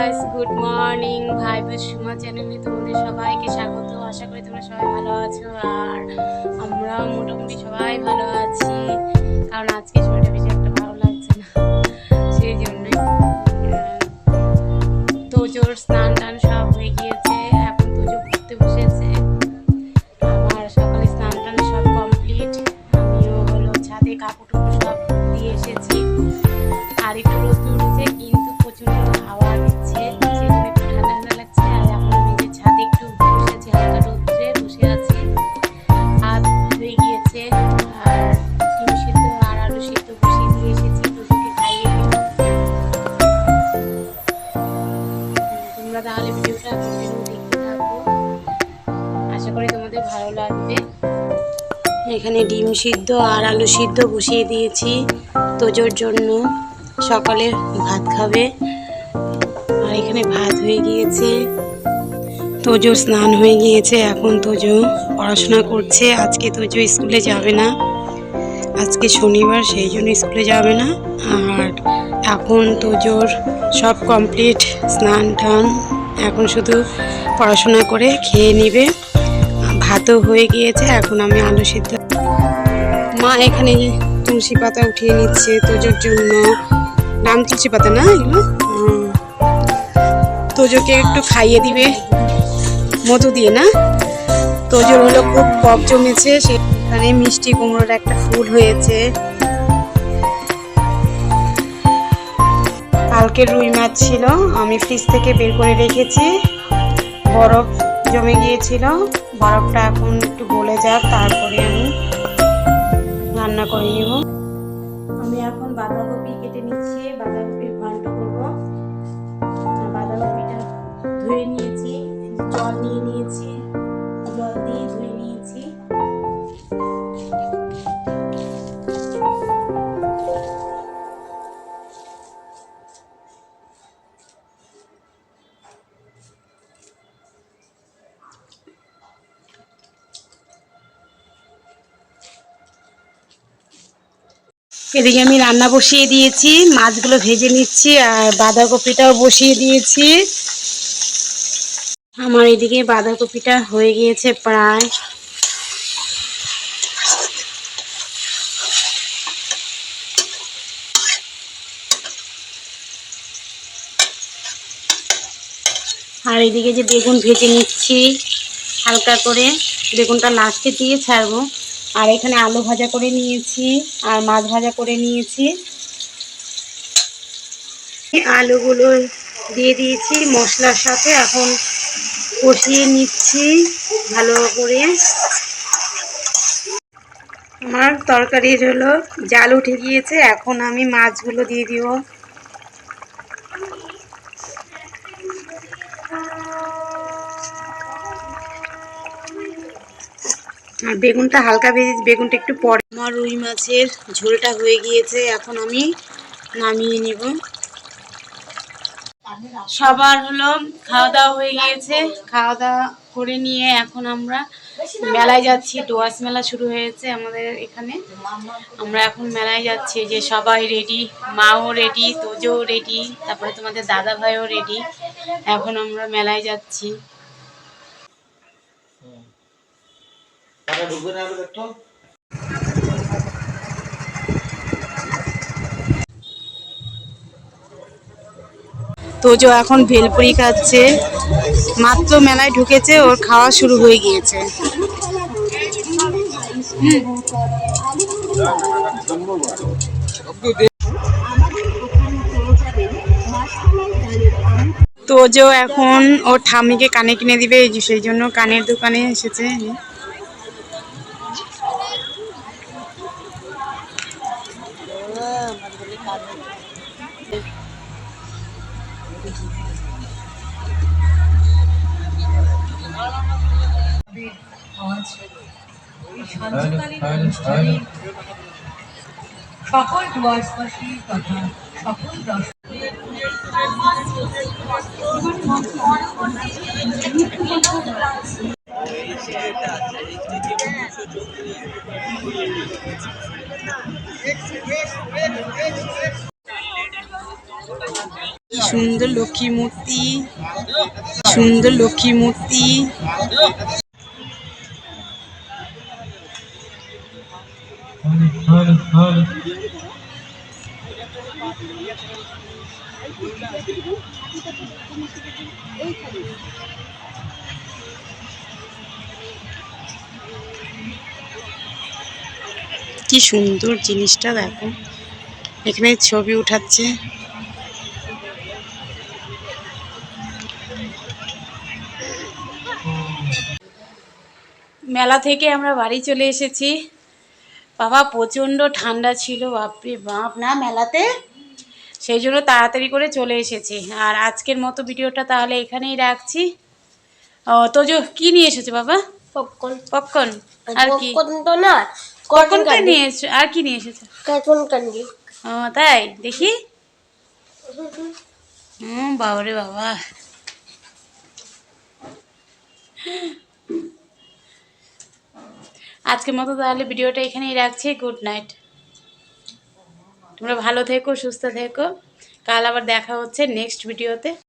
Guys, good morning. ভাই বুঝ সুমা চ্যানেলে তোমাদের সবাইকে স্বাগত। আশা করি তোমরা সবাই ভালো আছো, আর আমরা মোটামুটি সবাই ভালো আছি। কারণ আজকে শরীরটা বেশি একটা ভালো লাগছে না, সেই জন্যই। তোজোর স্নান টান সব হয়ে গিয়েছে, এখন তোজো পড়তে বসেছে। আমার সকালে স্নান টান সব কমপ্লিট। আমিও হলো ছাদে কাপড় টুপড় সব দিয়ে এসেছি। আর একটু রোদ উঠেছে, কিন্তু প্রচন্ড হাওয়া দিচ্ছে, সেই জন্য একটু ঠান্ডা ঠান্ডা লাগছে। আর এখন আমি যে ছাদে একটু বসেছি, হালকা রোদ্রে বসে আছি। ভাত হয়ে গিয়েছে, আর ডিম সিদ্ধ আর আলু সিদ্ধ বসিয়ে দিয়ে এসেছি, দুটোকে খাইয়ে দিব। তোমরা তাহলে ভিডিওটা কন্টিনিউ দেখতে থাকো, আশা করি তোমাদের ভালো লাগবে। এখানে ডিম সিদ্ধ আর আলু সিদ্ধ বসিয়ে দিয়েছি তোজোর জন্য, সকালে ভাত খাবে। আর এখানে ভাত হয়ে গিয়েছে, তোজো স্নান হয়ে গিয়েছে। এখন তোজো পড়াশোনা করছে। আজকে তোজো স্কুলে যাবে না, আজকে শনিবার, সেই জন্য স্কুলে যাবে না। আর এখন তোজোর সব কমপ্লিট, স্নান টান, এখন শুধু পড়াশোনা করে খেয়ে নিবে। ভাতও হয়ে গিয়েছে, এখন আমি আলু সিদ্ধ। মা এখানে তুলসী পাতা উঠিয়ে নিচ্ছে তোজোর জন্য। নাম তুলসী পাতা না এগুলো। তোজোকে একটু খাইয়ে দিবে মধু দিয়ে, না? তোজোর হলো খুব কফ জমেছে, সেখানে মিষ্টি কুমড়োর একটা ফুল হয়েছে। কালকে রুই মাছ ছিল, আমি ফ্রিজ থেকে বের করে রেখেছি। বরফ জমে গিয়েছিল, বরফটা এখন একটু গলে যাক, তারপরে আমি রান্না করে নেব। আমি এখন বাঁধাকপি কেটে নিচ্ছি, বাঁধাকপির ঘন্ট করবো। বাঁধাকপিটা ধুয়ে নিয়েছি, জল নিয়ে নিয়েছি, জল দিয়ে ধুয়ে নিয়েছি। এদিকে আমি রান্না বসিয়ে দিয়েছি, মাছগুলো ভেজে নিচ্ছি, আর বাঁধাকপিটাও বসিয়ে দিয়েছি। আমার এদিকে বাঁধাকপিটা হয়ে গিয়েছে প্রায়। আর এদিকে যে বেগুন ভেজে নিচ্ছি হালকা করে, বেগুনটা লাস্টে দিয়ে ছাড়বো। আর এখানে আলু ভাজা করে নিয়েছি, আর মাছ ভাজা করে নিয়েছি। আলুগুলো দিয়ে দিয়েছি মশলার সাথে, এখন কষিয়ে নিচ্ছি ভালো করে। আমার তরকারির হলো জাল উঠে গিয়েছে, এখন আমি মাছগুলো দিয়ে দিব। আর বেগুনটা হালকা ভেজে, বেগুনটা একটু পরে। আমার রুই মাছের ঝোলটা হয়ে গিয়েছে, এখন আমি নামিয়ে নিব। সবার হলো খাওয়া দাওয়া হয়ে গিয়েছে, খাওয়া দাওয়া করে নিয়ে এখন আমরা মেলায় যাচ্ছি। ডুয়ার্স মেলা শুরু হয়েছে আমাদের এখানে, আমরা এখন মেলায় যাচ্ছি। যে সবাই রেডি, মাও রেডি, তোজো রেডি, তারপরে তোমাদের দাদা ভাইও রেডি। এখন আমরা মেলায় যাচ্ছি। তোজো এখন ভেলপুরি খাচ্ছে, মাত্র মেলায় ঢুকেছে, ওর খাওয়া শুরু হয়ে গিয়েছে। তোজো এখন ওর ঠাম্মিকে কানে কিনে দিবে, সেই জন্য কানের দোকানে এসেছে। সকল ডুয়ার্সবাসী তথা সকল দর্শক সুন্দর লক্ষ্মী মূর্তি, সুন্দর লক্ষ্মী মূর্তি। কি সুন্দর জিনিসটা দেখো, এখানে ছবি উঠাচ্ছে। মেলা থেকে আমরা বাড়ি চলে এসেছি। বাবা প্রচণ্ড ঠান্ডা ছিল, বাপরে বাপ না মেলাতে, সেই জন্য তাড়াতাড়ি করে চলে এসেছি। আর আজকের মতো ভিডিওটা তাহলে এখানেই রাখছি। ও তো কি নিয়ে এসেছো বাবা? পপকর্ন। পপকর্ন আর কি? পপকর্ন তো না, পপকর্নটা নিয়ে এসেছো, আর কি নিয়ে এসেছো? Cartoon candy. ও তাই, দেখি। বাবারে বাবা, আজকের মতো তাহলে ভিডিওটা এখানেই রাখছি। গুড নাইট, তোমরা ভালো থেকো, সুস্থ থেকো। কাল আবার দেখা হচ্ছে নেক্সট ভিডিওতে।